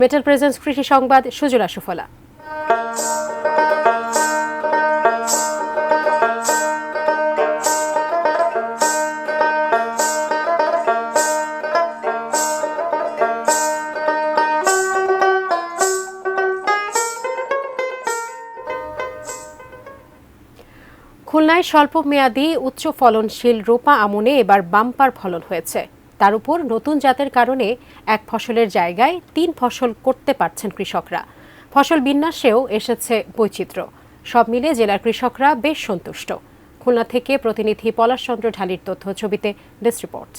Metal presence কৃষি সংবাদ সুজলা সুফলা। খুলনায় স্বল্প মেয়াদী উচ্চ ফলনশীল রোপা আমনে এবার বাম্পার ফলন হয়েছে। তার উপর নতুন জাতের কারণে এক ফসলের জায়গায় 3 ফসল করতে পারছেন কৃষকরা। ফসল বিন্যাসেও এসেছে বৈচিত্র্য। সব মিলে জেলার কৃষকরা বেশ সন্তুষ্ট। খুলনা থেকে প্রতিনিধি পলাশ চন্দ্র ঢালির তথ্য ছবিতে ডেস্ক রিপোর্ট।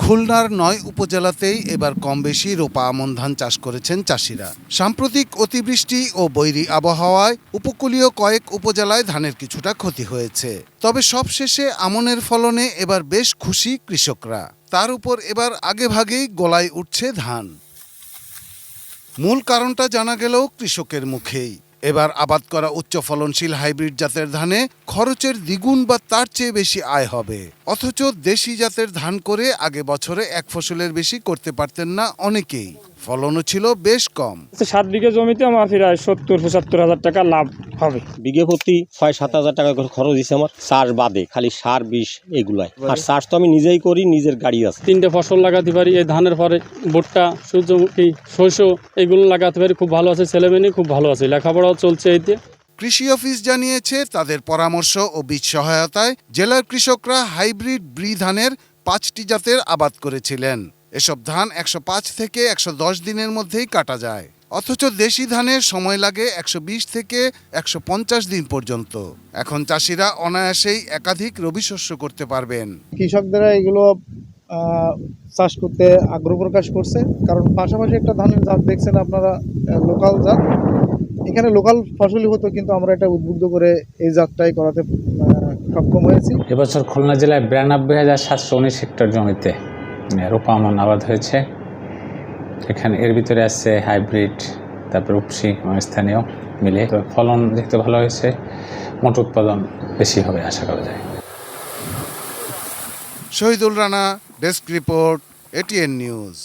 খুলনার 9 উপজেলাতেই এবার কম বেশি রোপা আমন ধান চাষ করেছেন চাষিরা। সাম্প্রতিক অতিবৃষ্টি ও বৈরী আবহাওয়ায় উপকূলীয় কয়েক উপজেলায় ধানের কিছুটা ক্ষতি হয়েছে। তবে সবশেষে আমনের ফলনে এবার বেশ খুশি কৃষকরা। তার উপর এবার আগেভাগেই গলায় উঠছে ধান। মূল কারণটা জানা গেলেও কৃষকের মুখেই। এবার আবাদ করা উচ্চ ফলনশীল হাইব্রিড জাতের ধানে খরচের দ্বিগুণ বা তার চেয়ে বেশি আয় হবে। অথচ দেশি জাতের ধান করে আগে বছরে এক ফসলের বেশি করতে পারতেন না অনেকেই। ফলনও ছিল বেশ কম। 7 বিঘা জমিতে আমার প্রায় 70-75 হাজার টাকা লাভ হবে। বিঘে প্রতি 6-7 হাজার টাকা করে খরচ দিচ্ছে আমার, চাষ বাদে খালি সার বিষ এগুলাই। আর চাষ তো আমি নিজেই করি, নিজের গাড়ি আছে। 3টে ফসল লাগাতে পারি। এই ধানের পরে ভুট্টা, সূর্যমুখী, শস্য এগুলো লাগাতে পারি। খুব ভালো আছে, ছেলেমেয়ে খুব ভালো আছে, লেখাপড়াও চলছে। এইতে কৃষি অফিস জানিয়েছে তাদের পরামর্শ ও বীজ সহায়তায় জেলার কৃষকরা হাইব্রিড ব্রি ধানের 5টি জাতের আবাদ করেছিলেন। এসব ধান 105 থেকে 110 দিনের মধ্যেই কাটা যায়। অথচ দেশি ধানের সময় লাগে 120 থেকে 150 দিন পর্যন্ত। এখন চাষিরা অনায়াসেই একাধিক রবি শস্য করতে পারবেন। কৃষকরা এগুলো চাষ করতে আগ্রহ প্রকাশ করছে, কারণ পাশাপাশি একটা ধানের জাত দেখছেন আপনারা, লোকাল জাত। এখানে লোকাল ফসলই হতো, কিন্তু আমরা এটা উদ্বুদ্ধ করে এই জাতটাই করাতে সক্ষম হয়েছি। এবছর খুলনা জেলায় 92,719 হেক্টর জমিতে রোপা আমন আবাদ হয়েছে। এখানে এর ভিতরে আছে হাইব্রিড, তারপর উপসি স্থানীয় মিলে। ফলন দেখতে ভালো হয়েছে, মোট উৎপাদন বেশি হবে আশা করা যায়। Shahidul Rana, desk report, ATN news.